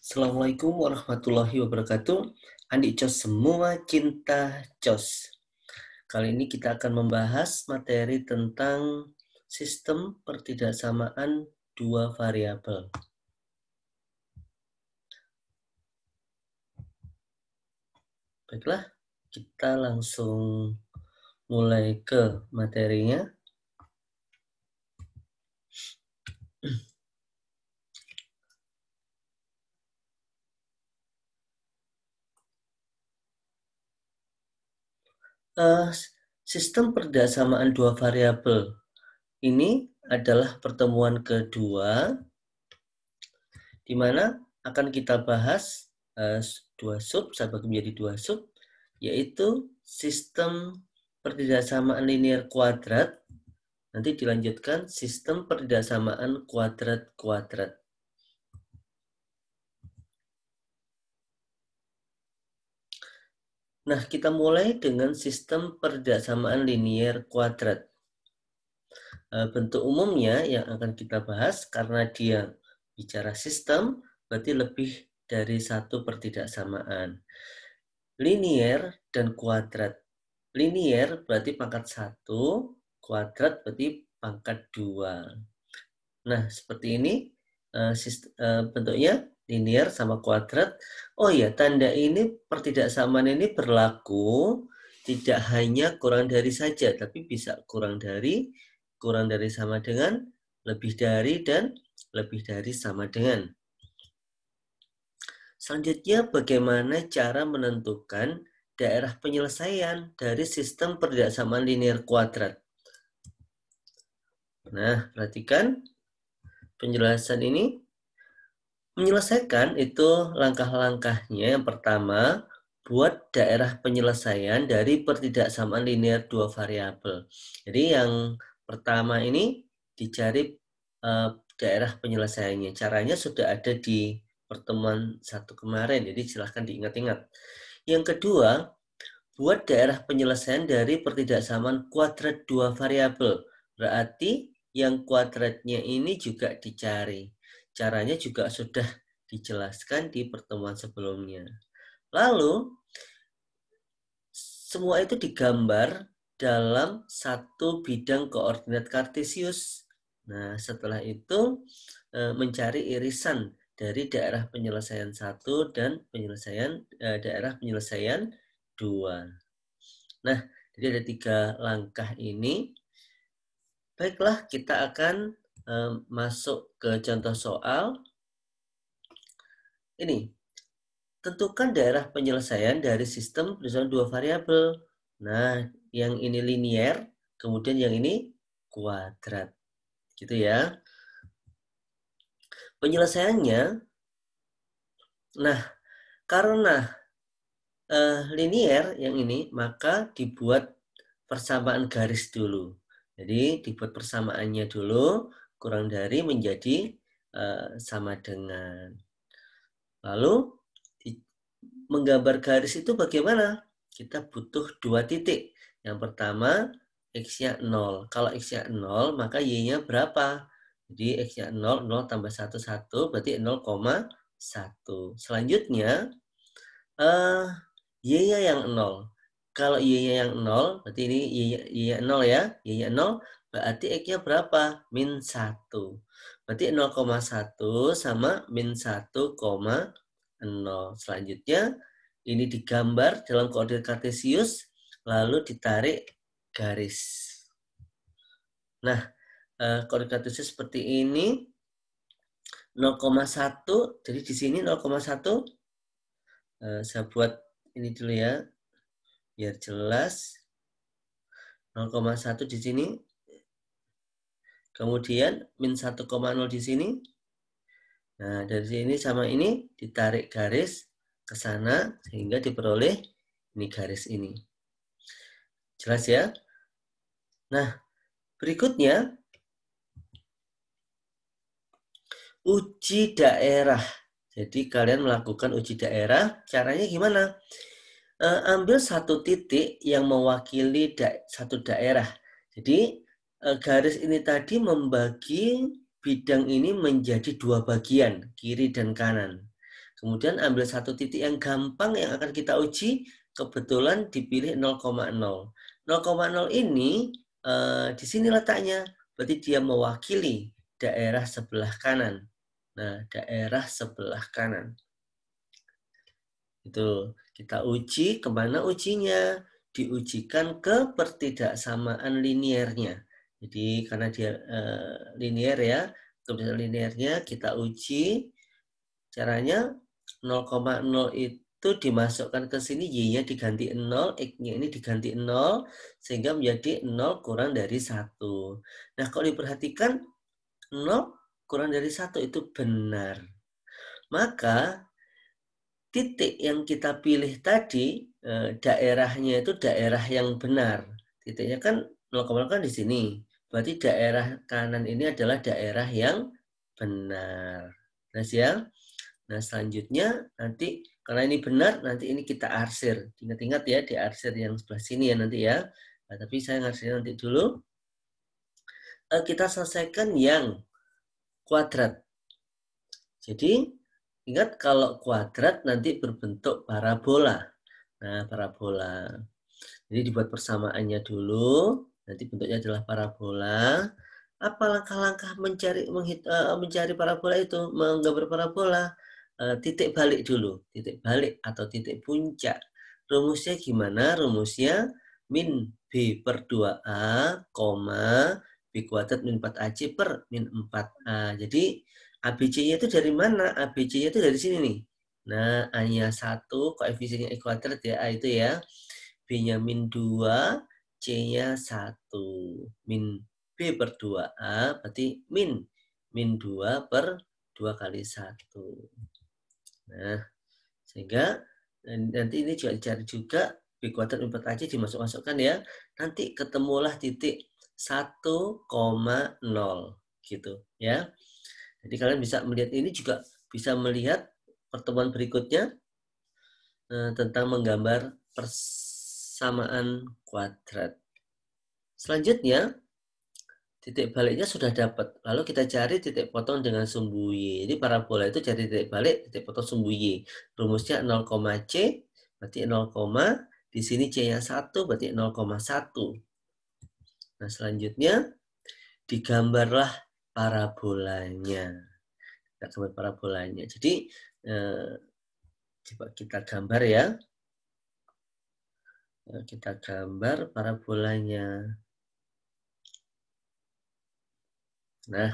Assalamualaikum warahmatullahi wabarakatuh. Adik Cos semua, cinta Cos. Kali ini kita akan membahas materi tentang sistem pertidaksamaan dua variabel. Baiklah, kita langsung mulai ke materinya. Sistem pertidaksamaan dua variabel ini adalah pertemuan kedua di mana akan kita bahas dua sub, saya bagi menjadi dua sub, yaitu sistem pertidaksamaan linear kuadrat, nanti dilanjutkan sistem pertidaksamaan kuadrat-kuadrat. Nah, kita mulai dengan sistem pertidaksamaan linear kuadrat. Bentuk umumnya yang akan kita bahas, karena dia bicara sistem, berarti lebih dari satu pertidaksamaan. Linear dan kuadrat. Linear berarti pangkat 1, kuadrat berarti pangkat 2. Nah, seperti ini bentuknya linear sama kuadrat. Oh ya, tanda ini pertidaksamaan ini berlaku tidak hanya kurang dari saja, tapi bisa kurang dari sama dengan, lebih dari, dan lebih dari sama dengan. Selanjutnya, bagaimana cara menentukan daerah penyelesaian dari sistem pertidaksamaan linear kuadrat? Nah, perhatikan penjelasan ini. Menyelesaikan itu langkah-langkahnya. Yang pertama, buat daerah penyelesaian dari pertidaksamaan linear dua variabel. Jadi yang pertama ini dicari daerah penyelesaiannya. Caranya sudah ada di pertemuan satu kemarin, jadi silahkan diingat-ingat. Yang kedua, buat daerah penyelesaian dari pertidaksamaan kuadrat dua variabel. Berarti yang kuadratnya ini juga dicari. Caranya juga sudah dijelaskan di pertemuan sebelumnya. Lalu, semua itu digambar dalam satu bidang koordinat kartesius. Nah, setelah itu mencari irisan dari daerah penyelesaian 1 dan daerah penyelesaian 2. Nah, jadi ada 3 langkah ini. Baiklah, kita akan masuk ke contoh soal. Ini, tentukan daerah penyelesaian dari sistem berdasarkan dua variabel. Nah, yang ini linear, kemudian yang ini kuadrat. Gitu ya. Penyelesaiannya, nah, karena linear yang ini, maka dibuat persamaan garis dulu. Jadi dibuat persamaannya dulu, kurang dari menjadi sama dengan. Lalu menggambar garis itu bagaimana? Kita butuh 2 titik. Yang pertama, X-nya 0. Kalau X-nya 0, maka Y-nya berapa? Jadi X-nya 0, 0 tambah 1, 1, berarti 0,1. Selanjutnya, Y-nya yang 0. Kalau Y-nya yang 0, berarti ini Y-nya 0 ya. Y-nya 0, berarti X-nya berapa? Min 1. Berarti 0,1 sama min 1,0. Selanjutnya, ini digambar dalam koordinat kartesius, lalu ditarik garis. Nah, koordinat kartesius seperti ini, 0,1, jadi di sini 0,1, saya buat ini dulu ya, biar jelas. 0,1 di sini. Kemudian min 1,0 di sini. Nah, dari sini sama ini ditarik garis ke sana sehingga diperoleh ini garis ini. Jelas ya? Nah, berikutnya uji daerah. Jadi kalian melakukan uji daerah, caranya gimana? Ambil satu titik yang mewakili satu daerah. Jadi garis ini tadi membagi bidang ini menjadi 2 bagian, kiri dan kanan. Kemudian ambil satu titik yang gampang yang akan kita uji, kebetulan dipilih 0,0. 0,0 ini di sini letaknya, berarti dia mewakili daerah sebelah kanan. Nah, daerah sebelah kanan. Itu kita uji, kemana ujinya? Diujikan ke pertidaksamaan linearnya. Jadi karena dia linear ya, kemudian linearnya kita uji. Caranya 0,0 itu dimasukkan ke sini, y-nya diganti 0, x-nya ini diganti 0, sehingga menjadi 0 kurang dari 1. Nah, kalau diperhatikan 0 kurang dari 1 itu benar. Maka titik yang kita pilih tadi, daerahnya itu daerah yang benar. Titiknya kan 0,0 kan di sini. Berarti daerah kanan ini adalah daerah yang benar. Jelas ya? Nah, selanjutnya nanti karena ini benar, nanti ini kita arsir. Ingat-ingat ya, di arsir yang sebelah sini ya nanti ya. Nah, tapi saya ngarsir nanti dulu. Kita selesaikan yang kuadrat. Jadi, ingat kalau kuadrat nanti berbentuk parabola. Nah, parabola. Jadi dibuat persamaannya dulu. Nanti bentuknya adalah parabola. Apa langkah-langkah mencari parabola itu, menggambar parabola? Titik balik dulu, titik balik atau titik puncak. Rumusnya gimana? Rumusnya min B per 2A, B kuadrat min 4AC per min 4A. Jadi ABC-nya itu dari mana? ABC-nya itu dari sini nih. Nah, A-nya 1, koefisiennya E kuadrat ya, A itu ya. B-nya min 2, C-nya 1. Min B per 2A, berarti min 2 per 2 kali 1. Nah, sehingga nanti ini juga dicari juga B kuadrat 4AC dimasuk-masukkan ya. Nanti ketemulah titik 1,0 gitu ya. Jadi kalian bisa melihat ini juga bisa melihat pertemuan berikutnya tentang menggambar persamaan kuadrat. Selanjutnya titik baliknya sudah dapat. Lalu kita cari titik potong dengan sumbu Y. Jadi parabola itu cari titik balik, titik potong sumbu Y. Rumusnya 0,C, berarti 0, di sini C-nya 1, berarti 0,1. Nah, selanjutnya digambarlah parabolanya. Kita gambar parabolanya. Jadi, coba kita gambar ya. Kita gambar parabolanya. Nah,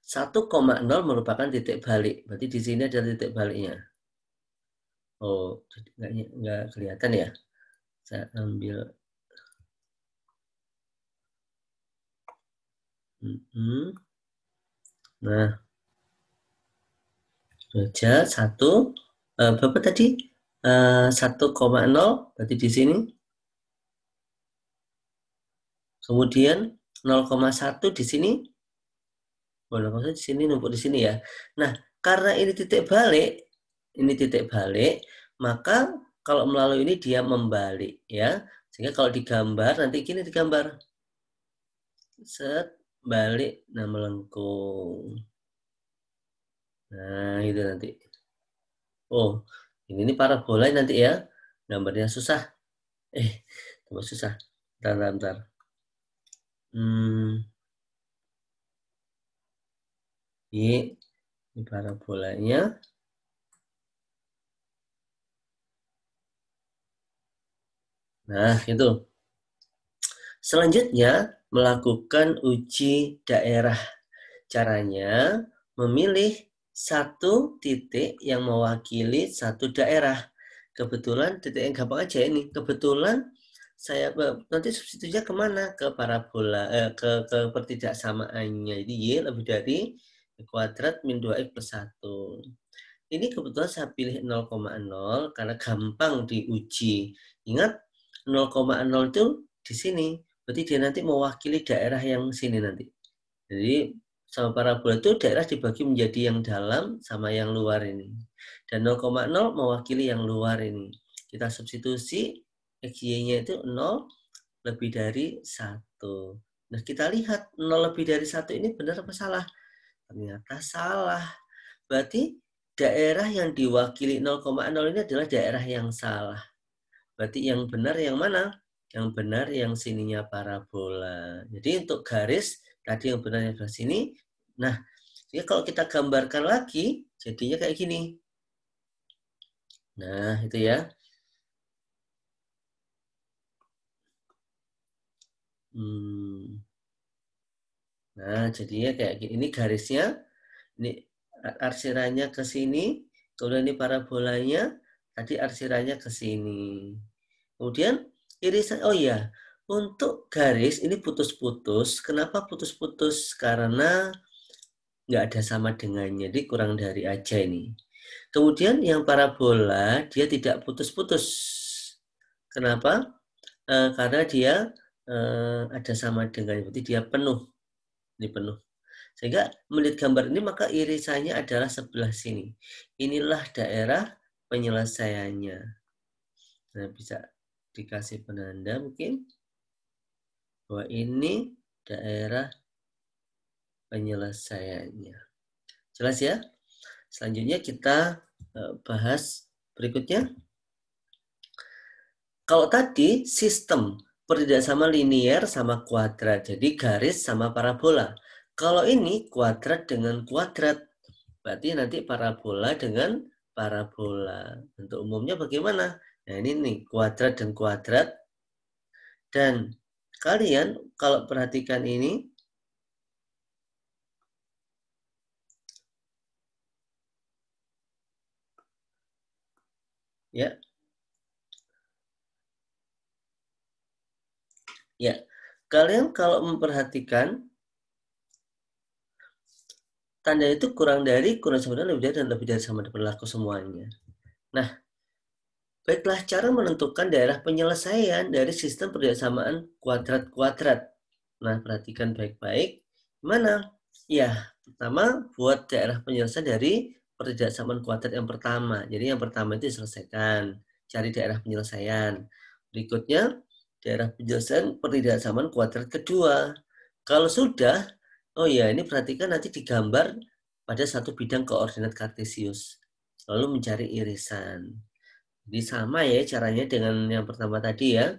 1,0 merupakan titik balik. Berarti di sini ada titik baliknya. Oh, nggak kelihatan ya. Saya ambil. Nah, saja 1. Berapa tadi? 1,0 berarti di sini. Kemudian 0,1 di sini. 0,1 di sini, numpuk di sini ya. Nah, karena ini titik balik, maka kalau melalui ini dia membalik ya. Sehingga kalau digambar nanti gini digambar. Set balik, nah melengkung. Nah, itu nanti. Oh, ini parabola nanti ya. Gambarnya susah. Tambah susah. Bentar. Ini parabolanya. Nah, itu. Selanjutnya, melakukan uji daerah. Caranya, memilih satu titik yang mewakili satu daerah. Kebetulan titik yang gampang aja ini. Kebetulan saya nanti substitusinya kemana? Ke parabola, ke pertidaksamaannya. Jadi Y lebih dari kuadrat min 2X plus 1. Ini kebetulan saya pilih 0,0 karena gampang diuji. Ingat, 0,0 itu di sini. Berarti dia nanti mewakili daerah yang sini nanti. Jadi sama parabola itu daerah dibagi menjadi yang dalam sama yang luar ini. Dan 0,0 mewakili yang luar ini. Kita substitusi XY-nya itu 0 lebih dari 1. Nah, kita lihat 0 lebih dari 1 ini benar apa salah? Ternyata salah. Berarti daerah yang diwakili 0,0 ini adalah daerah yang salah. Berarti yang benar yang mana? Yang benar yang sininya parabola. Jadi untuk garis, tadi yang benar yang sebelah sini. Nah, jadi kalau kita gambarkan lagi, jadinya kayak gini. Nah, itu ya. Nah, jadinya kayak gini. Ini garisnya. Ini arsirannya ke sini. Kemudian ini parabolanya. Tadi arsirannya ke sini. Kemudian irisan, oh iya, untuk garis ini putus-putus. Kenapa putus-putus? Karena nggak ada sama dengannya, jadi kurang dari aja ini. Kemudian yang parabola, dia tidak putus-putus. Kenapa? Karena dia ada sama dengannya, berarti dia penuh. Ini penuh. Sehingga melihat gambar ini, maka irisannya adalah sebelah sini. Inilah daerah penyelesaiannya. Nah, bisa dikasih penanda mungkin bahwa ini daerah penyelesaiannya. Jelas ya? Selanjutnya kita bahas berikutnya. Kalau tadi sistem tidak sama linear sama kuadrat, jadi garis sama parabola. Kalau ini kuadrat dengan kuadrat, berarti nanti parabola dengan parabola. Untuk umumnya bagaimana? Nah ini nih kuadrat dan kuadrat. Dan kalian kalau perhatikan ini, ya, kalian kalau memperhatikan tanda itu kurang sama lebih dari, dan lebih dari sama berlaku semuanya. Nah, baiklah cara menentukan daerah penyelesaian dari sistem persamaan kuadrat-kuadrat. Nah, perhatikan baik-baik. Mana? Ya, pertama buat daerah penyelesaian dari persamaan kuadrat yang pertama. Jadi yang pertama itu diselesaikan, cari daerah penyelesaian. Berikutnya, daerah penyelesaian persamaan kuadrat kedua. Kalau sudah, oh ya, ini perhatikan nanti digambar pada satu bidang koordinat kartesius. Lalu mencari irisan. Jadi sama ya caranya dengan yang pertama tadi ya,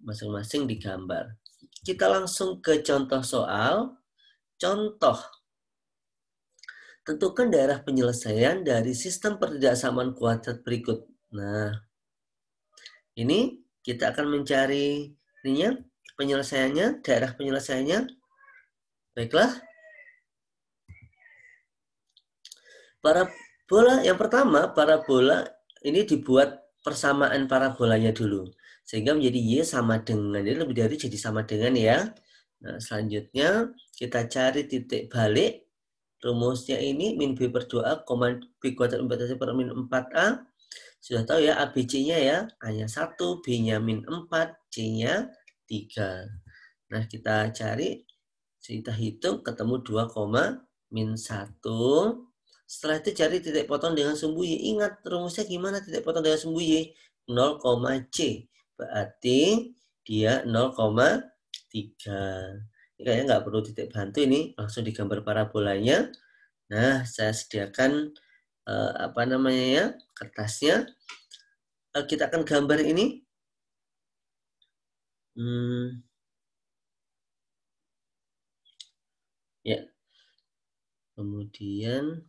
masing-masing digambar. Kita langsung ke contoh soal. Contoh, tentukan daerah penyelesaian dari sistem pertidaksamaan kuadrat berikut. Nah, ini kita akan mencari ininya, penyelesaiannya, daerah penyelesaiannya. Baiklah. Parabola yang pertama, parabola ini dibuat persamaan parabolanya dulu. Sehingga menjadi Y sama dengan, ini lebih dari jadi sama dengan ya. Nah, selanjutnya kita cari titik balik. Rumusnya ini min B per 2A, B kuadrat 4AC per min 4A. Sudah tahu ya ABC-nya ya. A-nya 1, B-nya min 4, C-nya 3. Nah, kita cari, kita hitung ketemu 2, min 1. Setelah itu cari titik potong dengan sumbu Y. Ingat rumusnya gimana titik potong dengan sumbu Y? 0, C. Berarti dia 0,3. Ini kayaknya nggak perlu titik bantu ini. Langsung digambar parabolanya. Nah, saya sediakan kertasnya. Kita akan gambar ini. Ya. Kemudian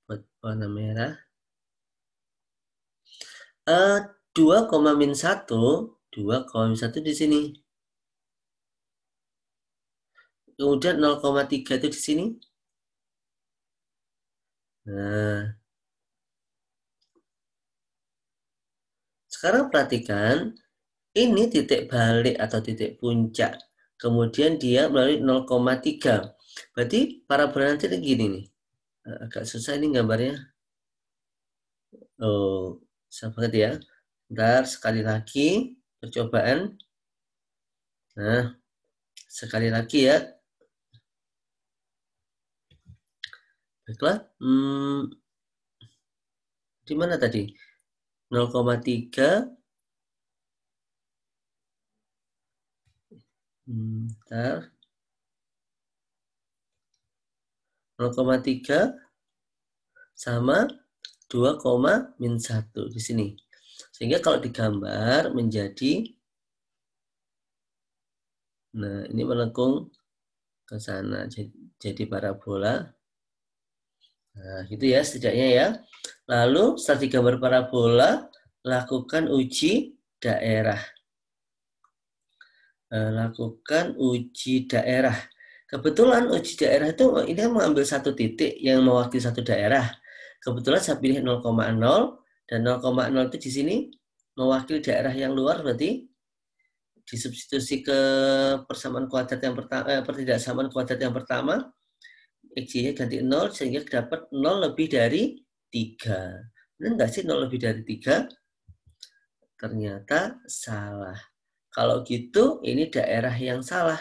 buat warna merah. 2, min 1, 2, min 1 di sini. Kemudian 0,3 itu di sini. Nah, sekarang perhatikan, ini titik balik atau titik puncak. Kemudian dia melalui 0,3. Berarti parabola nanti gini nih. Agak susah ini gambarnya. Oh, susah banget ya. Ntar sekali lagi percobaan. Nah, sekali lagi ya. Baiklah. Di mana tadi? 0,3. Ntar. 0,3. sama 2, min 1 di sini. Sehingga kalau digambar menjadi, nah ini melengkung ke sana, jadi parabola. Nah, gitu ya setidaknya ya. Lalu setelah digambar parabola, lakukan uji daerah. Lakukan uji daerah. Kebetulan uji daerah itu ini mengambil satu titik yang mewakili satu daerah. Kebetulan saya pilih 0,0 dan 0,0 itu di sini mewakili daerah yang luar, berarti disubstitusi ke persamaan kuadrat yang pertama, pertidaksamaan kuadrat yang pertama, X-nya ganti 0 sehingga dapat 0 lebih dari 3. Benar nggak sih 0 lebih dari 3? Ternyata salah. Kalau gitu ini daerah yang salah.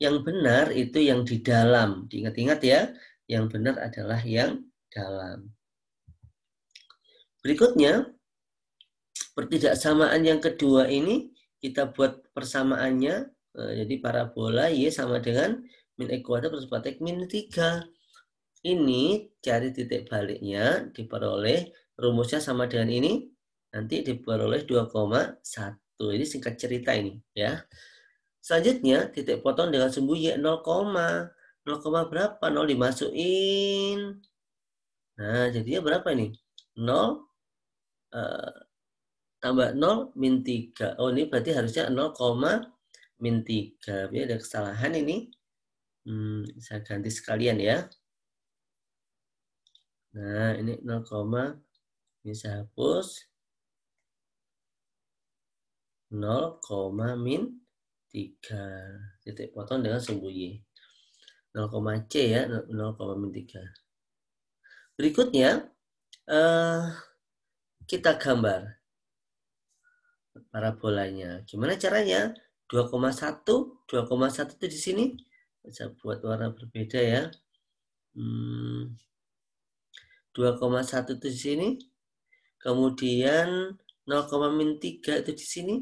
Yang benar itu yang di dalam. Diingat-ingat ya, yang benar adalah yang dalam. Berikutnya, pertidaksamaan yang kedua ini kita buat persamaannya. Jadi parabola Y sama dengan min X kuadrat plus 4X min 3. Ini cari titik baliknya diperoleh rumusnya sama dengan ini. Nanti diperoleh 2,1. Ini singkat cerita ini ya. Selanjutnya titik potong dengan sumbu Y 0, 0, berapa? 0 dimasukin. Nah, jadinya berapa ini? 0 tambah 0 min 3. Oh, ini berarti harusnya 0, min 3. Ini ada kesalahan ini. Saya ganti sekalian ya. Nah, ini 0, ini saya hapus. 0, min 3. Titik potong dengan sumbu Y. 0, C ya, 0, min 3. Berikutnya, kita gambar parabolanya. Gimana caranya? 2,1 itu di sini. Saya buat warna berbeda ya. 2,1 itu di sini. Kemudian 0, min 3 itu di sini.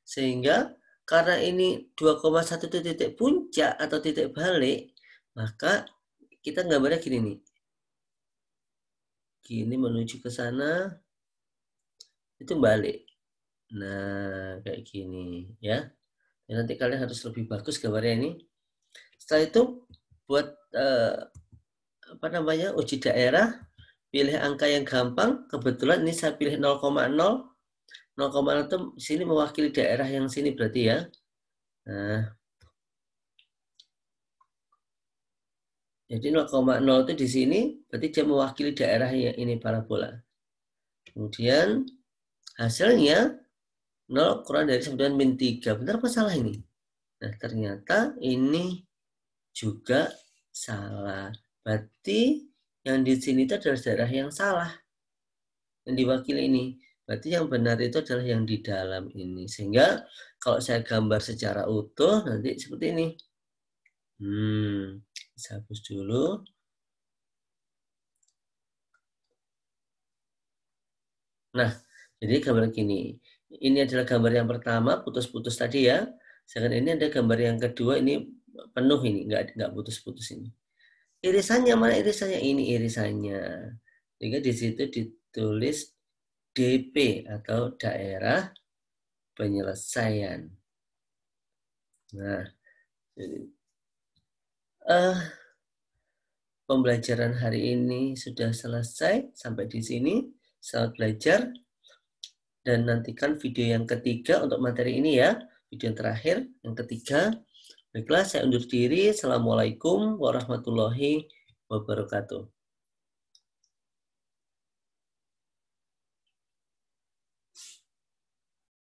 Sehingga karena ini 2,1 itu titik puncak atau titik balik, maka kita gambarnya gini nih. Gini menuju ke sana, itu balik. Nah, kayak gini ya. Nanti kalian harus lebih bagus gambarnya ini. Setelah itu buat uji daerah, pilih angka yang gampang. Kebetulan ini saya pilih 0,0. 0,0 itu sini mewakili daerah yang sini berarti ya. Nah, jadi 0,0 itu di sini berarti dia mewakili daerah yang ini parabola. Kemudian hasilnya 0 kurang dari 9 min 3. Benar apa salah ini? Nah, ternyata ini juga salah. Berarti yang di sini itu adalah daerah yang salah. Yang diwakili ini. Berarti yang benar itu adalah yang di dalam ini. Sehingga kalau saya gambar secara utuh nanti seperti ini. Saya hapus dulu. Nah, jadi gambar gini. Ini adalah gambar yang pertama, putus-putus tadi ya. Sedangkan ini ada gambar yang kedua, ini penuh ini, nggak putus-putus ini. Irisannya mana irisannya? Ini irisannya. Sehingga di situ ditulis DP atau daerah penyelesaian. Nah, pembelajaran hari ini sudah selesai. Sampai di sini. Selamat belajar. Dan nantikan video yang ketiga untuk materi ini ya. Video yang terakhir, yang ketiga. Baiklah, saya undur diri. Assalamualaikum warahmatullahi wabarakatuh.